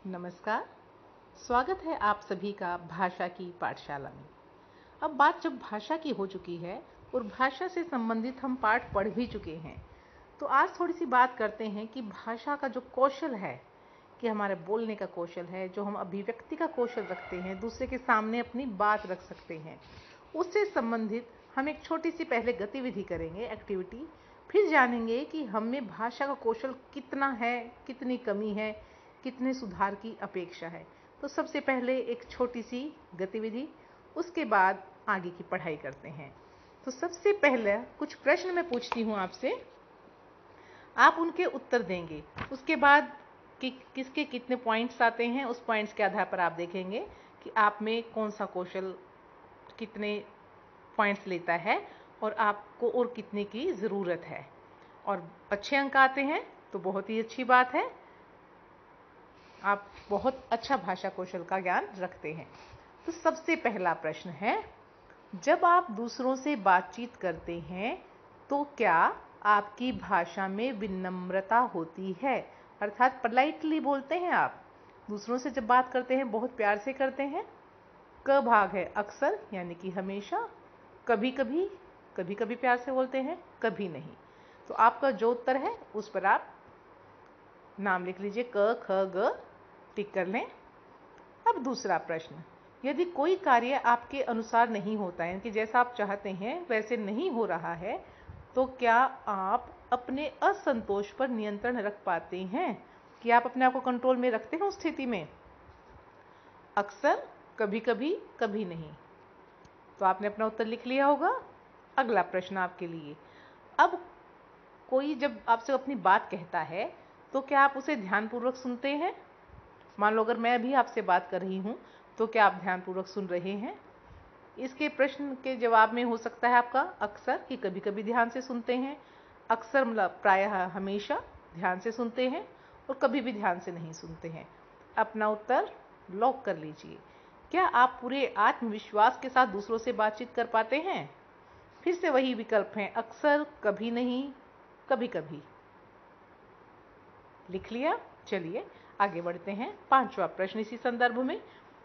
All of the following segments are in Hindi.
नमस्कार। स्वागत है आप सभी का भाषा की पाठशाला में। अब बात जब भाषा की हो चुकी है और भाषा से संबंधित हम पाठ पढ़ भी चुके हैं, तो आज थोड़ी सी बात करते हैं कि भाषा का जो कौशल है, कि हमारे बोलने का कौशल है, जो हम अभिव्यक्ति का कौशल रखते हैं, दूसरे के सामने अपनी बात रख सकते हैं, उससे संबंधित हम एक छोटी सी पहले गतिविधि करेंगे, एक्टिविटी। फिर जानेंगे कि हम में भाषा का कौशल कितना है, कितनी कमी है, कितने सुधार की अपेक्षा है। तो सबसे पहले एक छोटी सी गतिविधि, उसके बाद आगे की पढ़ाई करते हैं। तो सबसे पहले कुछ प्रश्न मैं पूछती हूँ आपसे, आप उनके उत्तर देंगे। उसके बाद कि किसके कितने पॉइंट्स आते हैं, उस पॉइंट्स के आधार पर आप देखेंगे कि आप में कौन सा कौशल कितने पॉइंट्स लेता है और आपको और कितने की ज़रूरत है। और अच्छे अंक आते हैं तो बहुत ही अच्छी बात है, आप बहुत अच्छा भाषा कौशल का ज्ञान रखते हैं। तो सबसे पहला प्रश्न है, जब आप दूसरों से बातचीत करते हैं तो क्या आपकी भाषा में विनम्रता होती है? अर्थात पोलाइटली बोलते हैं आप, दूसरों से जब बात करते हैं बहुत प्यार से करते हैं। क भाग है अक्सर, यानी कि हमेशा, कभी कभी, कभी कभी प्यार से बोलते हैं, कभी नहीं। तो आपका जो उत्तर है उस पर आप नाम लिख लीजिए, क ख ग, टिक कर लें। अब दूसरा प्रश्न, यदि कोई कार्य आपके अनुसार नहीं होता है, कि जैसा आप चाहते हैं वैसे नहीं हो रहा है, तो क्या आप अपने असंतोष पर नियंत्रण रख पाते हैं? कि आप अपने आप को कंट्रोल में रखते हैं उस स्थिति में? अक्सर, कभी कभी, कभी नहीं। तो आपने अपना उत्तर लिख लिया होगा। अगला प्रश्न आपके लिए, अब कोई जब आपसे अपनी बात कहता है तो क्या आप उसे ध्यानपूर्वक सुनते हैं? मान लो अगर मैं अभी आपसे बात कर रही हूं, तो क्या आप ध्यानपूर्वक सुन रहे हैं? इसके प्रश्न के जवाब में हो सकता है आपका अक्सर, कि कभी कभी ध्यान से सुनते हैं, अक्सर मतलब प्रायः हमेशा ध्यान से सुनते हैं, और कभी भी ध्यान से नहीं सुनते हैं। अपना उत्तर लॉक कर लीजिए। क्या आप पूरे आत्मविश्वास के साथ दूसरों से बातचीत कर पाते हैं? फिर से वही विकल्प हैं, अक्सर, कभी नहीं, कभी कभी। लिख लिया? चलिए आगे बढ़ते हैं। पांचवा प्रश्न इसी संदर्भ में,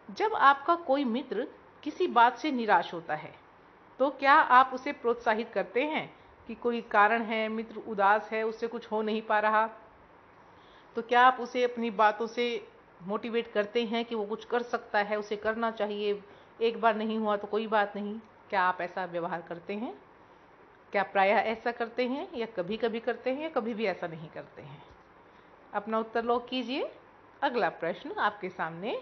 जब आपका कोई मित्र किसी बात से निराश होता है तो क्या आप उसे प्रोत्साहित करते हैं? कि कोई कारण है, मित्र उदास है, उससे कुछ हो नहीं पा रहा, तो क्या आप उसे अपनी बातों से मोटिवेट करते हैं कि वो कुछ कर सकता है, उसे करना चाहिए, एक बार नहीं हुआ तो कोई बात नहीं? क्या आप ऐसा व्यवहार करते हैं? क्या प्रायः ऐसा करते हैं, या कभी कभी करते हैं, या कभी भी ऐसा नहीं करते हैं? अपना उत्तर लॉक कीजिए। अगला प्रश्न आपके सामने,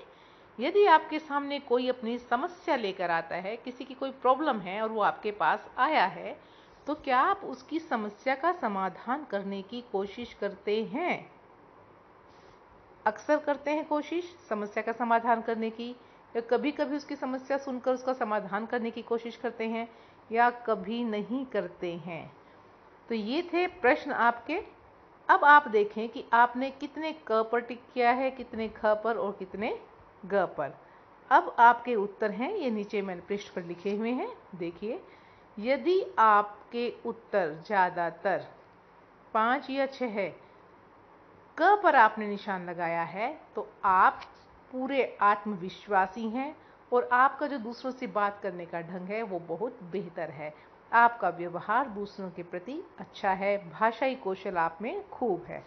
यदि आपके सामने कोई अपनी समस्या लेकर आता है, किसी की कोई प्रॉब्लम है और वो आपके पास आया है, तो क्या आप उसकी समस्या का समाधान करने की कोशिश करते हैं? अक्सर करते हैं कोशिश समस्या का समाधान करने की, या कभी कभी उसकी समस्या सुनकर उसका समाधान करने की कोशिश करते हैं, या कभी नहीं करते हैं? तो ये थे प्रश्न आपके। अब आप देखें कि आपने कितने क पर टिक किया है, कितने ख पर और कितने ग पर। अब आपके उत्तर हैं, ये नीचे मैंने पृष्ठ पर लिखे हुए हैं, देखिए। यदि आपके उत्तर ज़्यादातर 5 या 6 है, क पर आपने निशान लगाया है, तो आप पूरे आत्मविश्वासी हैं और आपका जो दूसरों से बात करने का ढंग है वो बहुत बेहतर है। आपका व्यवहार दूसरों के प्रति अच्छा है, भाषाई कौशल आप में खूब है।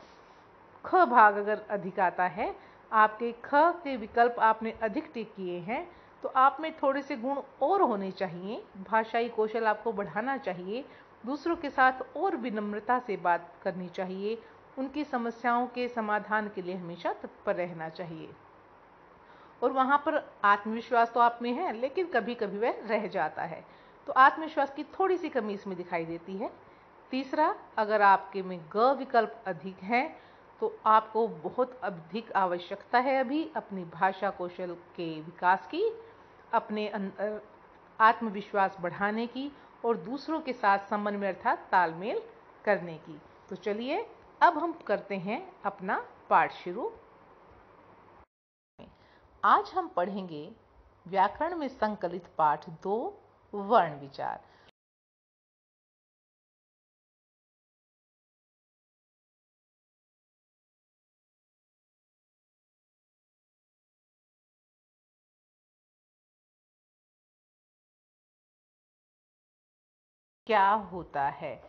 ख भाग अगर अधिक आता है, आपके ख के विकल्प आपने अधिक टिक किए हैं, तो आप में थोड़े से गुण और होने चाहिए, भाषाई कौशल आपको बढ़ाना चाहिए, दूसरों के साथ और विनम्रता से बात करनी चाहिए, उनकी समस्याओं के समाधान के लिए हमेशा तत्पर रहना चाहिए। और वहाँ पर आत्मविश्वास तो आप में है, लेकिन कभी कभी वह रह जाता है, तो आत्मविश्वास की थोड़ी सी कमी इसमें दिखाई देती है। तीसरा, अगर आपके में ग विकल्प अधिक है, तो आपको बहुत अधिक आवश्यकता है अभी अपनी भाषा कौशल के विकास की, अपने अंदर आत्मविश्वास बढ़ाने की, और दूसरों के साथ समन्वय अर्थात तालमेल करने की। तो चलिए अब हम करते हैं अपना पाठ शुरू। आज हम पढ़ेंगे व्याकरण में संकलित पाठ 2, वर्ण विचार। क्या होता है।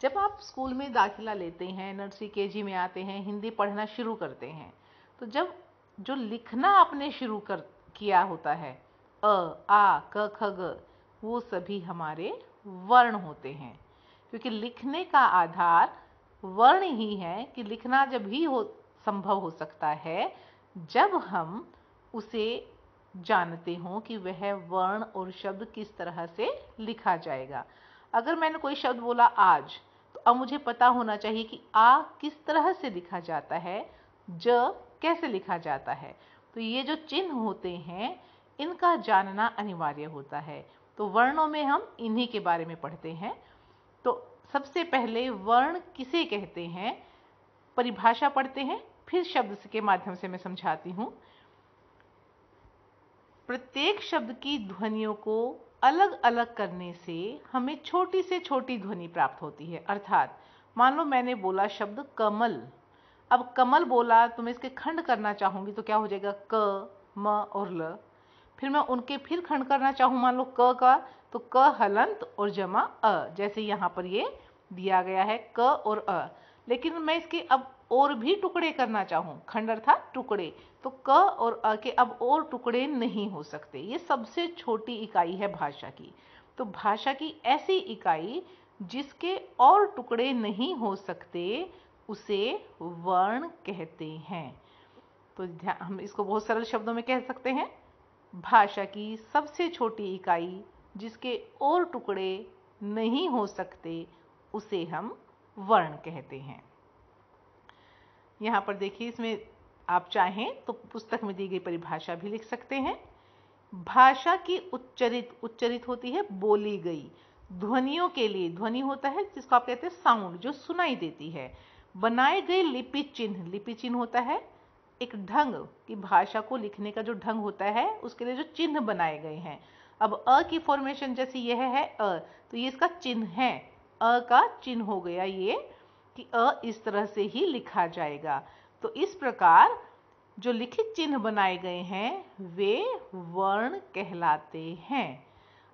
जब आप स्कूल में दाखिला लेते हैं, नर्सरी केजी में आते हैं, हिंदी पढ़ना शुरू करते हैं, तो जब जो लिखना आपने शुरू कर किया होता है, अ आ क ख ग, वो सभी हमारे वर्ण होते हैं। क्योंकि लिखने का आधार वर्ण ही है कि लिखना जब ही संभव हो सकता है जब हम उसे जानते हो कि वह वर्ण और शब्द किस तरह से लिखा जाएगा। अगर मैंने कोई शब्द बोला आज, तो अब मुझे पता होना चाहिए कि आ किस तरह से लिखा जाता है, ज कैसे लिखा जाता है। तो ये जो चिन्ह होते हैं, इनका जानना अनिवार्य होता है। तो वर्णों में हम इन्हीं के बारे में पढ़ते हैं। तो सबसे पहले वर्ण किसे कहते हैं, परिभाषा पढ़ते हैं, फिर शब्द के माध्यम से मैं समझाती हूँ। प्रत्येक शब्द की ध्वनियों को अलग अलग करने से हमें छोटी से छोटी ध्वनि प्राप्त होती है। अर्थात मान लो मैंने बोला शब्द कमल, अब कमल बोला तो मैं इसके खंड करना चाहूंगी तो क्या हो जाएगा, क म और ल। फिर मैं उनके फिर खंड करना चाहूँ, मान लो क का, तो क हलंत और जमा अ, जैसे यहाँ पर ये दिया गया है क और अ। लेकिन मैं इसके अब और भी टुकड़े करना चाहूँ, खंड अर्थात टुकड़े, तो क और अ के अब और टुकड़े नहीं हो सकते। ये सबसे छोटी इकाई है भाषा की। तो भाषा की ऐसी इकाई जिसके और टुकड़े नहीं हो सकते, उसे वर्ण कहते हैं। तो हम इसको बहुत सरल शब्दों में कह सकते हैं, भाषा की सबसे छोटी इकाई जिसके और टुकड़े नहीं हो सकते, उसे हम वर्ण कहते हैं। यहाँ पर देखिए, इसमें आप चाहें तो पुस्तक में दी गई परिभाषा भी लिख सकते हैं। भाषा की उच्चरित होती है बोली गई ध्वनियों के लिए। ध्वनि होता है जिसको आप कहते हैं साउंड, जो सुनाई देती है। बनाए गए लिपि चिन्ह होता है एक ढंग की, भाषा को लिखने का जो ढंग होता है उसके लिए जो चिन्ह बनाए गए हैं। अब अ की फॉर्मेशन जैसे यह है अ, तो ये इसका चिन्ह है, अ का चिन्ह हो गया ये, कि अ इस तरह से ही लिखा जाएगा। तो इस प्रकार जो लिखित चिन्ह बनाए गए हैं वे वर्ण कहलाते हैं।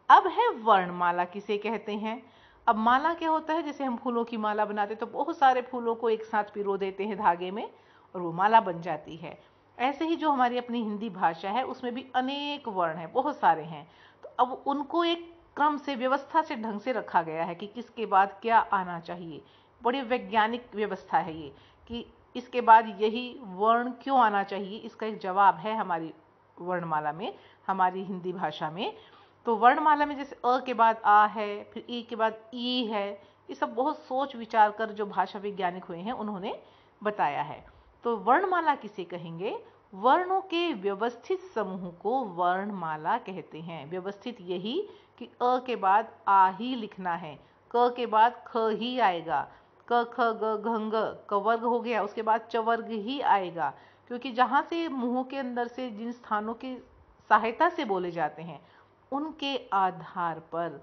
अब है वर्णमाला किसे कहते हैं। अब माला क्या होता है, जैसे हम फूलों की माला बनाते तो बहुत सारे फूलों को एक साथ पिरो देते हैं धागे में और वो माला बन जाती है। ऐसे ही जो हमारी अपनी हिंदी भाषा है उसमें भी अनेक वर्ण हैं, बहुत सारे हैं। तो अब उनको एक क्रम से, व्यवस्था से, ढंग से रखा गया है कि किसके बाद क्या आना चाहिए। बड़ी वैज्ञानिक व्यवस्था है ये कि इसके बाद यही वर्ण क्यों आना चाहिए, इसका एक जवाब है हमारी वर्णमाला में, हमारी हिंदी भाषा में। तो वर्णमाला में जैसे अ के बाद आ है, फिर ई के बाद ई है, ये सब बहुत सोच विचार कर जो भाषा वैज्ञानिक हुए हैं उन्होंने बताया है। तो वर्णमाला किसे कहेंगे, वर्णों के व्यवस्थित समूह को वर्णमाला कहते हैं। व्यवस्थित यही कि अ के बाद आ ही लिखना है, क के बाद ख ही आएगा, क ख ग घ ङ क वर्ग हो गया, उसके बाद च वर्ग ही आएगा। क्योंकि जहाँ से मुंह के अंदर से जिन स्थानों की सहायता से बोले जाते हैं उनके आधार पर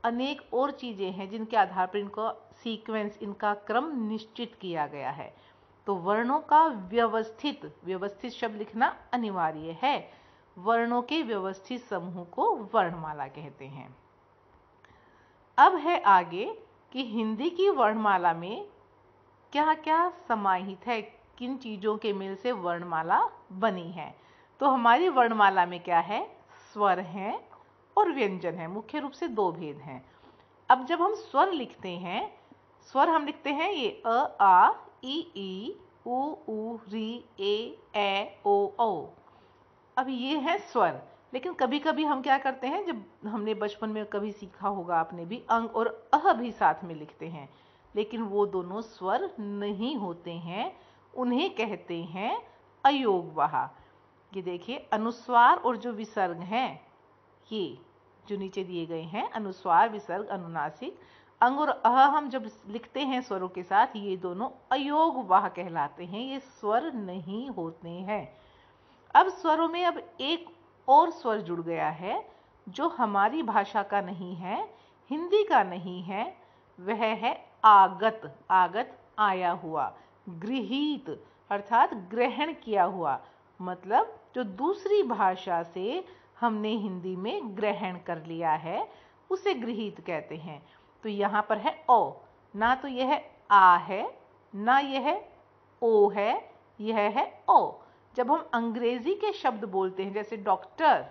अनेक और चीजें हैं जिनके आधार पर इनका सीक्वेंस, इनका क्रम निश्चित किया गया है। तो वर्णों का व्यवस्थित शब्द लिखना अनिवार्य है। वर्णों के व्यवस्थित समूह को वर्णमाला कहते हैं। अब है आगे कि हिंदी की वर्णमाला में क्या क्या समाहित है, किन चीजों के मेल से वर्णमाला बनी है। तो हमारी वर्णमाला में क्या है, स्वर हैं और व्यंजन है। मुख्य रूप से दो भेद हैं। अब जब हम स्वर लिखते हैं, स्वर हम लिखते हैं ये अ आ ई उ री ए ओ औ। अब ये है स्वर। लेकिन कभी कभी हम क्या करते हैं, जब हमने बचपन में कभी सीखा होगा आपने भी, अंग और अह भी साथ में लिखते हैं, लेकिन वो दोनों स्वर नहीं होते हैं, उन्हें कहते हैं अयोगवाह। ये देखिए, अनुस्वार और जो विसर्ग हैं, ये जो नीचे दिए गए हैं, अनुस्वार, विसर्ग, अनुनासिक, अंग और अह हम जब लिखते हैं स्वरों के साथ, ये दोनों अयोगवाह कहलाते हैं, ये स्वर नहीं होते हैं। अब स्वरों में अब एक और स्वर जुड़ गया है जो हमारी भाषा का नहीं है, हिंदी का नहीं है, वह है आगत। आगत आया हुआ, गृहीत अर्थात ग्रहण किया हुआ, मतलब जो दूसरी भाषा से हमने हिंदी में ग्रहण कर लिया है उसे गृहीत कहते हैं। तो तो यहाँ पर है ओ, ना तो यह है आ है, ना यह है ओ है, यह है ओ। जब हम अंग्रेजी के शब्द बोलते हैं जैसे डॉक्टर,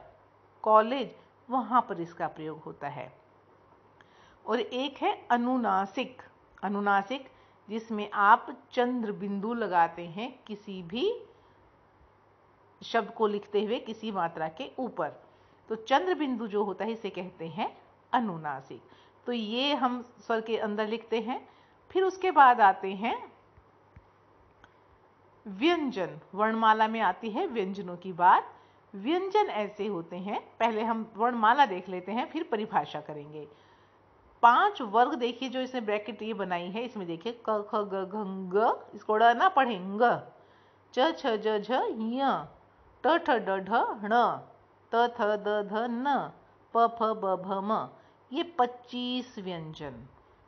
कॉलेज, वहां पर इसका प्रयोग होता है। और एक है अनुनासिक। अनुनासिक जिसमें आप चंद्र बिंदु लगाते हैं किसी भी शब्द को लिखते हुए किसी मात्रा के ऊपर, तो चंद्र बिंदु जो होता है इसे कहते हैं अनुनासिक। तो ये हम स्वर के अंदर लिखते हैं। फिर उसके बाद आते हैं व्यंजन। वर्णमाला में आती है व्यंजनों की बात। व्यंजन ऐसे होते हैं, पहले हम वर्णमाला देख लेते हैं फिर परिभाषा करेंगे। 5 वर्ग देखिए जो इसने ब्रैकेट ये बनाई है, इसमें देखिए क ख ग घ ग, इसको ड़ ना पढ़ें, ग, च छ ज झ ञ, ट ठ ड ढ ण, त थ द ध न, प फ ब भ म। ये 25 व्यंजन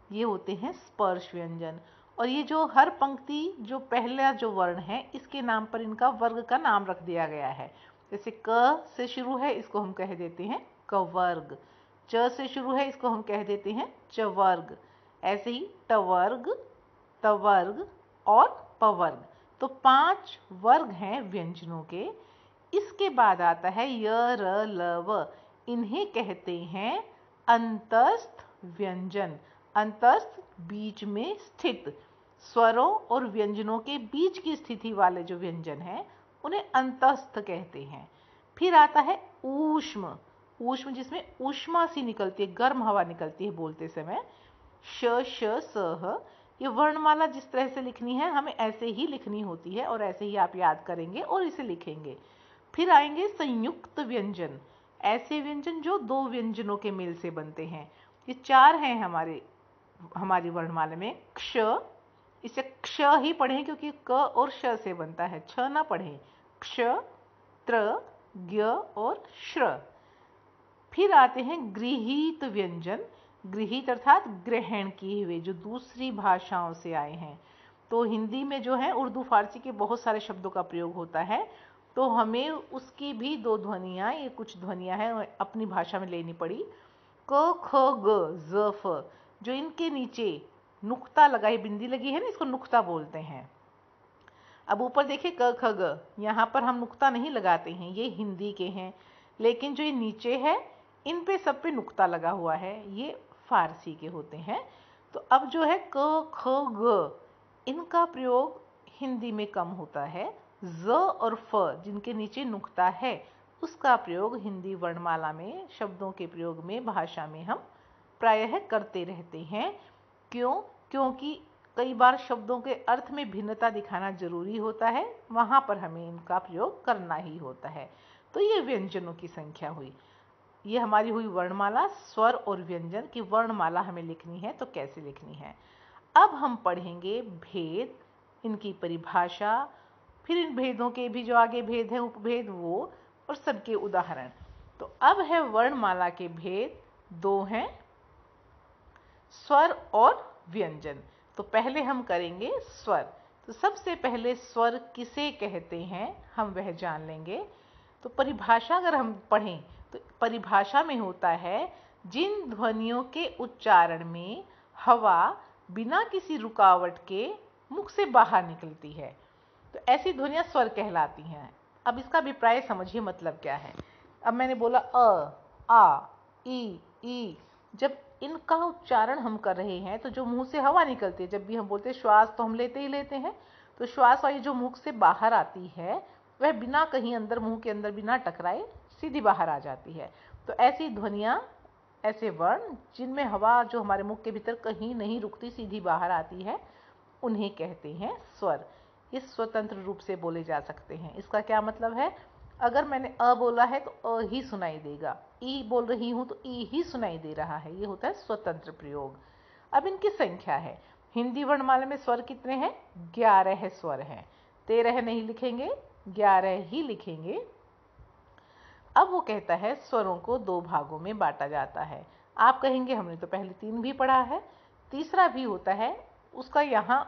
ये होते हैं स्पर्श व्यंजन। और ये जो हर पंक्ति जो पहला जो वर्ण है इसके नाम पर इनका वर्ग का नाम रख दिया गया है। जैसे क से शुरू है, इसको हम कह देते हैं कवर्ग। च से शुरू है, इसको हम कह देते हैं चवर्ग। ऐसे ही टवर्ग, तवर्ग और पवर्ग। तो 5 वर्ग हैं व्यंजनों के। इसके बाद आता है य र ल व, इन्हें कहते हैं अंतस्थ व्यंजन। अंतस्थ बीच में स्थित, स्वरों और व्यंजनों के बीच की स्थिति वाले जो व्यंजन हैं उन्हें अंतस्थ कहते हैं। फिर आता है ऊष्म। ऊष्म जिसमें ऊष्मा सी निकलती है, गर्म हवा निकलती है बोलते समय। श श स ह, ये वर्णमाला जिस तरह से लिखनी है हमें ऐसे ही लिखनी होती है और ऐसे ही आप याद करेंगे और इसे लिखेंगे। फिर आएंगे संयुक्त व्यंजन, ऐसे व्यंजन जो 2 व्यंजनों के मेल से बनते हैं। ये 4 हैं हमारी वर्णमाला में। क्ष, इसे क्ष ही पढ़ें क्योंकि क और श से बनता है, छ ना पढ़ें। क्ष, त्र, ज्ञ और श्र। फिर आते हैं गृहीत व्यंजन। गृहीत अर्थात ग्रहण किए हुए, जो दूसरी भाषाओं से आए हैं। तो हिंदी में जो है उर्दू फारसी के बहुत सारे शब्दों का प्रयोग होता है, तो हमें उसकी भी 2 ध्वनियाँ, ये कुछ ध्वनियाँ हैं अपनी भाषा में लेनी पड़ी। क ख ग ज फ, जो इनके नीचे नुक्ता लगाई बिंदी लगी है ना, इसको नुक्ता बोलते हैं। अब ऊपर देखिए क ख ग, यहाँ पर हम नुक्ता नहीं लगाते हैं, ये हिंदी के हैं। लेकिन जो ये नीचे है इन पे सब पे नुक्ता लगा हुआ है, ये फारसी के होते हैं। तो अब जो है क ख ग, इनका प्रयोग हिंदी में कम होता है। ज और फ जिनके नीचे नुक्ता है उसका प्रयोग हिंदी वर्णमाला में, शब्दों के प्रयोग में, भाषा में हम प्रायः करते रहते हैं। क्यों? क्योंकि कई बार शब्दों के अर्थ में भिन्नता दिखाना जरूरी होता है, वहां पर हमें इनका प्रयोग करना ही होता है। तो ये व्यंजनों की संख्या हुई। ये हमारी हुई वर्णमाला। स्वर और व्यंजन की वर्णमाला हमें लिखनी है तो कैसे लिखनी है। अब हम पढ़ेंगे भेद, इनकी परिभाषा, फिर इन भेदों के भी जो आगे भेद हैं उपभेद वो, और सबके उदाहरण। तो अब है वर्णमाला के भेद, 2 हैं, स्वर और व्यंजन। तो पहले हम करेंगे स्वर। तो सबसे पहले स्वर किसे कहते हैं हम वह जान लेंगे। तो परिभाषा अगर हम पढ़ें तो परिभाषा में होता है जिन ध्वनियों के उच्चारण में हवा बिना किसी रुकावट के मुख से बाहर निकलती है, तो ऐसी ध्वनियां स्वर कहलाती हैं। अब इसका अभिप्राय समझिए मतलब क्या है। अब मैंने बोला अ, आ, ई, जब इनका उच्चारण हम कर रहे हैं तो जो मुंह से हवा निकलती है, जब भी हम बोलते हैं श्वास तो हम लेते ही लेते हैं, तो श्वास वायु जो मुख से बाहर आती है वह बिना कहीं अंदर, मुंह के अंदर बिना टकराए सीधी बाहर आ जाती है। तो ऐसी ध्वनियां, ऐसे वर्ण जिनमें हवा जो हमारे मुख के भीतर कहीं नहीं रुकती, सीधी बाहर आती है, उन्हें कहते हैं स्वर। ये स्वतंत्र रूप से बोले जा सकते हैं। इसका क्या मतलब है, अगर मैंने अ बोला है तो अ ही सुनाई देगा, ई बोल रही हूं तो ई ही सुनाई दे रहा है। ये होता है स्वतंत्र प्रयोग। अब इनकी संख्या है। हिंदी वर्णमाला में स्वर कितने हैं? 11 स्वर हैं। 13 नहीं लिखेंगे, 11 ही लिखेंगे। अब वो कहता है स्वरों को 2 भागों में बांटा जाता है। आप कहेंगे हमने तो पहले 3 भी पढ़ा है, तीसरा भी होता है। उसका यहाँ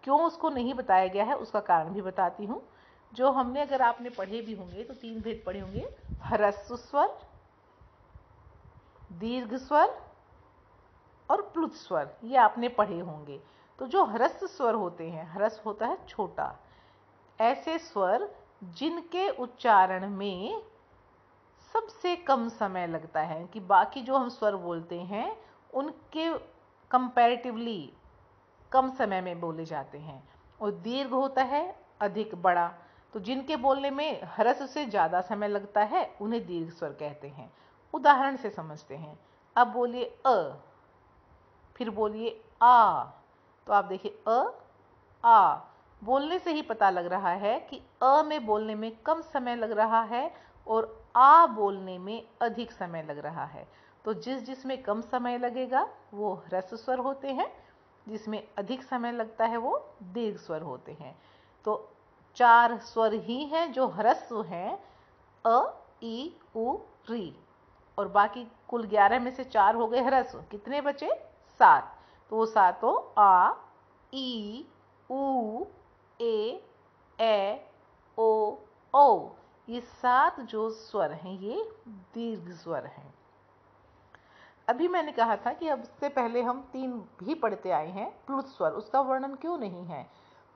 क्यों उसको नहीं बताया गया है उसका कारण भी बताती हूँ। जो हमने, अगर आपने पढ़े भी होंगे तो 3 भेद पढ़े होंगे, ह्रस्व स्वर, दीर्घ स्वर और प्लुत स्वर, ये आपने पढ़े होंगे। तो जो ह्रस्व स्वर होते हैं, ह्रस्व होता है छोटा, ऐसे स्वर जिनके उच्चारण में सबसे कम समय लगता है, कि बाकी जो हम स्वर बोलते हैं उनके कंपैरेटिवली कम समय में बोले जाते हैं। और दीर्घ होता है अधिक बड़ा, तो जिनके बोलने में ह्रस्व से ज्यादा समय लगता है उन्हें दीर्घ स्वर कहते हैं। उदाहरण से समझते हैं। अब बोलिए अ, फिर बोलिए आ। तो आप देखिए अ आ, बोलने से ही पता लग रहा है कि अ में बोलने में कम समय लग रहा है और आ बोलने में अधिक समय लग रहा है। तो जिसमें कम समय लगेगा वो ह्रस्व स्वर होते हैं, जिसमें अधिक समय लगता है वो दीर्घ स्वर होते हैं। तो 4 स्वर ही हैं जो ह्रस्व हैं, अ, ई, उ, री, और बाकी कुल 11 में से 4 हो गए ह्रस्व। कितने बचे? 7। तो वो सातों आ, ई, उ, ए, ओ, ये 7 जो स्वर हैं ये दीर्घ स्वर हैं। अभी मैंने कहा था कि अब इससे पहले हम 3 भी पढ़ते आए हैं। प्लुत स्वर, उसका वर्णन क्यों नहीं है?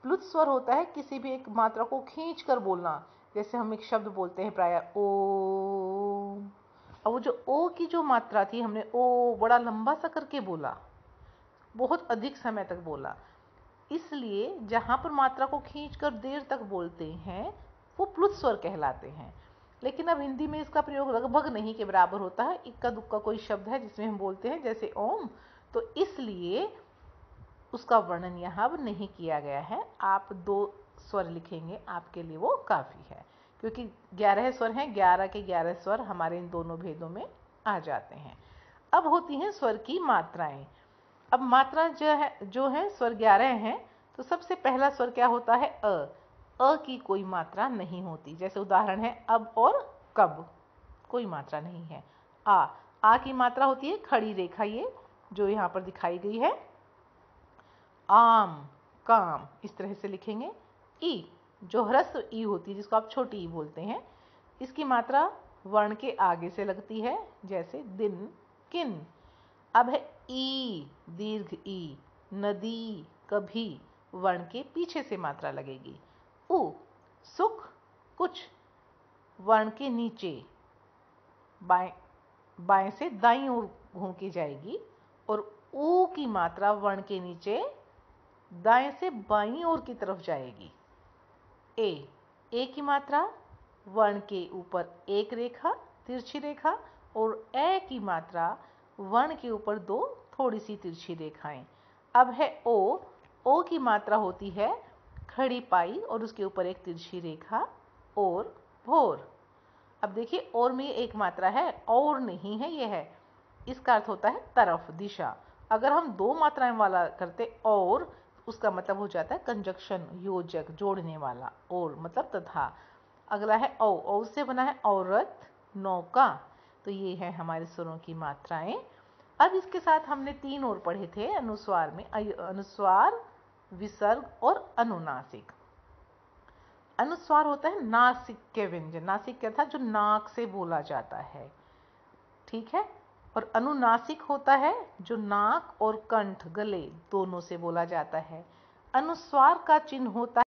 प्लुत स्वर होता है किसी भी एक मात्रा को खींच कर बोलना। जैसे हम एक शब्द बोलते हैं प्राय ओ, अब वो जो ओ की जो मात्रा थी, हमने ओ बड़ा लंबा सा करके बोला, बहुत अधिक समय तक बोला, इसलिए जहां पर मात्रा को खींचकर देर तक बोलते हैं वो प्लुत स्वर कहलाते हैं। लेकिन अब हिंदी में इसका प्रयोग लगभग नहीं के बराबर होता है। इक्का दुक्का कोई शब्द है जिसमें हम बोलते हैं, जैसे ओम, तो इसलिए उसका वर्णन यहाँ अब नहीं किया गया है। आप 2 स्वर लिखेंगे, आपके लिए वो काफी है, क्योंकि 11 स्वर हैं, 11 के 11 स्वर हमारे इन दोनों भेदों में आ जाते हैं। अब होती हैं स्वर की मात्राएं। अब मात्रा जो है स्वर 11 हैं, तो सबसे पहला स्वर क्या होता है? अ की कोई मात्रा नहीं होती। जैसे उदाहरण है अब और कब, कोई मात्रा नहीं है। आ की मात्रा होती है खड़ी रेखा, ये जो यहाँ पर दिखाई गई है, आम, काम, इस तरह से लिखेंगे। ई, जो ह्रस्व ई होती है, जिसको आप छोटी ई बोलते हैं, इसकी मात्रा वर्ण के आगे से लगती है, जैसे दिन, किन। अब है ई, दीर्घ ई, नदी, कभी, वर्ण के पीछे से मात्रा लगेगी। उ, सुख, कुछ, वर्ण के नीचे, बाएं से दाईं ओर घूम के जाएगी। और ऊ की मात्रा वर्ण के नीचे दाएं से बाईं ओर की तरफ जाएगी। ए की मात्रा वर्ण के ऊपर एक रेखा, तिरछी रेखा, और ए की मात्रा वर्ण के ऊपर 2 थोड़ी सी तिरछी रेखाएं। अब है ओ की मात्रा होती है खड़ी पाई और उसके ऊपर एक तिरछी रेखा, और भोर। अब देखिए और में एक मात्रा है, और नहीं है, यह है, इसका अर्थ होता है तरफ, दिशा। अगर हम 2 मात्राएं वाला करते और, उसका मतलब हो जाता है कंजक्शन, योजक, जोड़ने वाला, और मतलब तथा। अगला है औ से बना है औरत, नौका। तो ये है हमारे स्वरों की मात्राएं। अब इसके साथ हमने 3 और पढ़े थे अनुस्वार में, अनुस्वार, विसर्ग और अनुनासिक। अनुस्वार होता है नासिक के व्यंजन, नासिक क्या था? जो नाक से बोला जाता है, ठीक है। और अनुनासिक होता है जो नाक और कंठ, गले दोनों से बोला जाता है। अनुस्वार का चिन्ह होता है